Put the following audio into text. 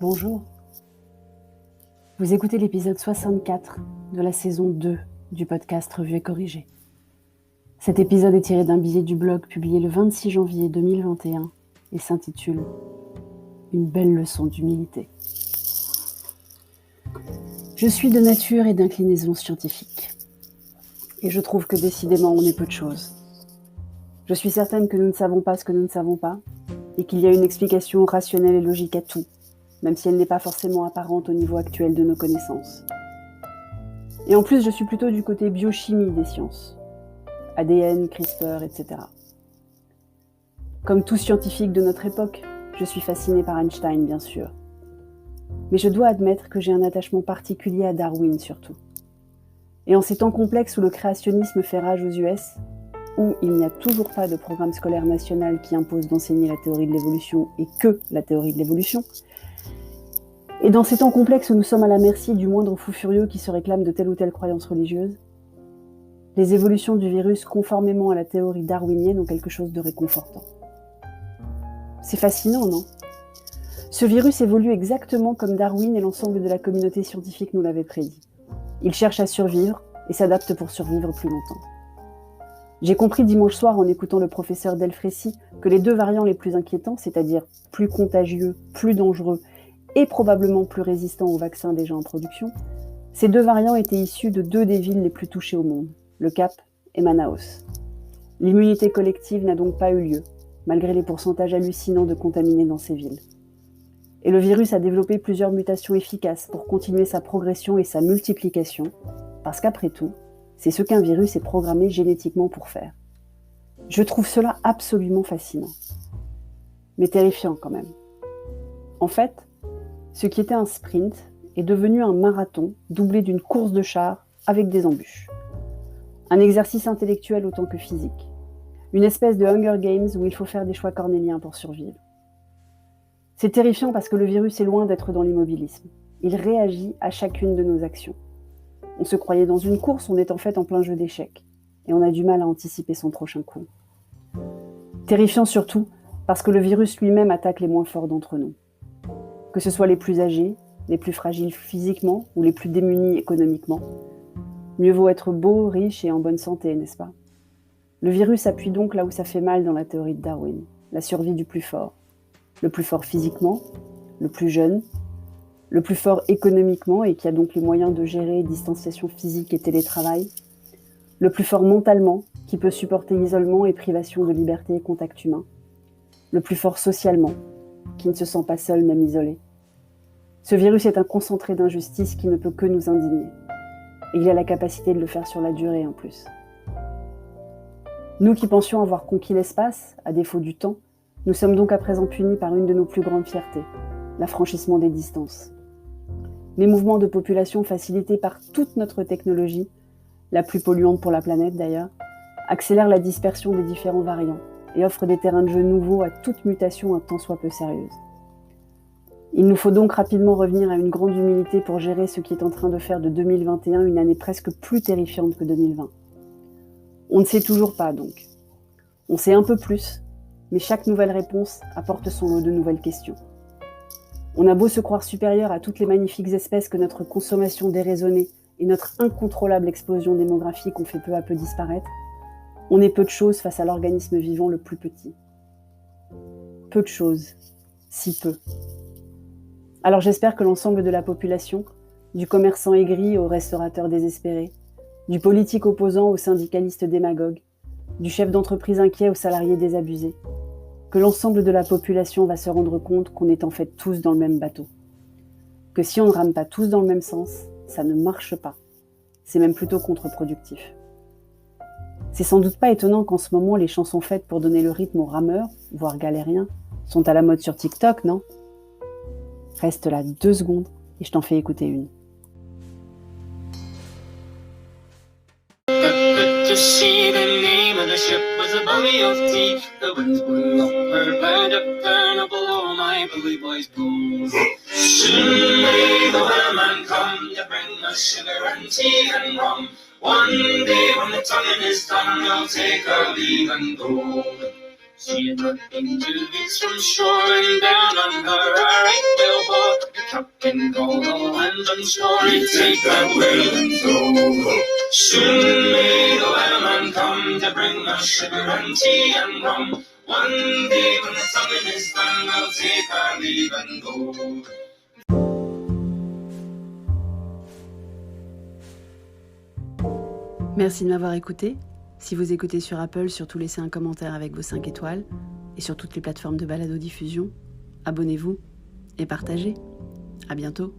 Bonjour. Vous écoutez l'épisode 64 de la saison 2 du podcast Revue et Corrigée. Cet épisode est tiré d'un billet du blog publié le 26 janvier 2021 et s'intitule « Une belle leçon d'humilité ». Je suis de nature et d'inclinaison scientifique. Et je trouve que décidément on est peu de choses. Je suis certaine que nous ne savons pas ce que nous ne savons pas et qu'il y a une explication rationnelle et logique à tout, même si elle n'est pas forcément apparente au niveau actuel de nos connaissances. Et en plus, je suis plutôt du côté biochimie des sciences. ADN, CRISPR, etc. Comme tout scientifique de notre époque, je suis fascinée par Einstein, bien sûr. Mais je dois admettre que j'ai un attachement particulier à Darwin, surtout. Et en ces temps complexes où le créationnisme fait rage aux US, où il n'y a toujours pas de programme scolaire national qui impose d'enseigner la théorie de l'évolution et que la théorie de l'évolution, et dans ces temps complexes où nous sommes à la merci du moindre fou furieux qui se réclame de telle ou telle croyance religieuse, les évolutions du virus conformément à la théorie darwinienne ont quelque chose de réconfortant. C'est fascinant, non ? Ce virus évolue exactement comme Darwin et l'ensemble de la communauté scientifique nous l'avaient prédit. Il cherche à survivre et s'adapte pour survivre plus longtemps. J'ai compris dimanche soir en écoutant le professeur Delfrécy que les deux variants les plus inquiétants, c'est-à-dire plus contagieux, plus dangereux et probablement plus résistants aux vaccins déjà en production, ces deux variants étaient issus de deux des villes les plus touchées au monde, le Cap et Manaus. L'immunité collective n'a donc pas eu lieu, malgré les pourcentages hallucinants de contaminés dans ces villes. Et le virus a développé plusieurs mutations efficaces pour continuer sa progression et sa multiplication, parce qu'après tout, c'est ce qu'un virus est programmé génétiquement pour faire. Je trouve cela absolument fascinant, mais terrifiant quand même. En fait, ce qui était un sprint est devenu un marathon doublé d'une course de chars avec des embûches. Un exercice intellectuel autant que physique. Une espèce de Hunger Games où il faut faire des choix cornéliens pour survivre. C'est terrifiant parce que le virus est loin d'être dans l'immobilisme. Il réagit à chacune de nos actions. On se croyait dans une course, on est en fait en plein jeu d'échecs. Et on a du mal à anticiper son prochain coup. Terrifiant surtout parce que le virus lui-même attaque les moins forts d'entre nous. Que ce soit les plus âgés, les plus fragiles physiquement ou les plus démunis économiquement. Mieux vaut être beau, riche et en bonne santé, n'est-ce pas ? Le virus appuie donc là où ça fait mal dans la théorie de Darwin, la survie du plus fort. Le plus fort physiquement, le plus jeune, le plus fort économiquement et qui a donc les moyens de gérer distanciation physique et télétravail, le plus fort mentalement, qui peut supporter isolement et privation de liberté et contact humain, le plus fort socialement, qui ne se sent pas seul même isolé. Ce virus est un concentré d'injustice qui ne peut que nous indigner. Et il a la capacité de le faire sur la durée en plus. Nous qui pensions avoir conquis l'espace, à défaut du temps, nous sommes donc à présent punis par une de nos plus grandes fiertés, l'affranchissement des distances. Les mouvements de population facilités par toute notre technologie, la plus polluante pour la planète d'ailleurs, accélèrent la dispersion des différents variants et offrent des terrains de jeu nouveaux à toute mutation un tant soit peu sérieuse. Il nous faut donc rapidement revenir à une grande humilité pour gérer ce qui est en train de faire de 2021 une année presque plus terrifiante que 2020. On ne sait toujours pas donc. On sait un peu plus, mais chaque nouvelle réponse apporte son lot de nouvelles questions. On a beau se croire supérieur à toutes les magnifiques espèces que notre consommation déraisonnée et notre incontrôlable explosion démographique ont fait peu à peu disparaître, on est peu de choses face à l'organisme vivant le plus petit. Peu de choses, si peu. Alors j'espère que l'ensemble de la population, du commerçant aigri au restaurateur désespéré, du politique opposant au syndicaliste démagogue, du chef d'entreprise inquiet au salarié désabusé, que l'ensemble de la population va se rendre compte qu'on est en fait tous dans le même bateau. Que si on ne rame pas tous dans le même sens, ça ne marche pas. C'est même plutôt contre-productif. C'est sans doute pas étonnant qu'en ce moment, les chansons faites pour donner le rythme aux rameurs, voire galériens, sont à la mode sur TikTok, non ? Reste là 2 secondes et je t'en fais écouter une. To see the name of the ship was a belly of tea. The winds blew up her bed up down below my bully boys blue. Soon may the whaleman come to bring us sugar and tea and rum. One day when the tonguing is done, we'll take our leave and go. She had looking 2 weeks from shore, and down on her a right whale bore. The captain called all hands on shore, he'd take that whale and tow. Soon may the whaleman come to bring us sugar and tea and rum. One day when the tonguing is done, we'll take our leave and go. Merci de m'avoir écouté. Si vous écoutez sur Apple, surtout laissez un commentaire avec vos 5 étoiles. Et sur toutes les plateformes de balado-diffusion, abonnez-vous et partagez. À bientôt.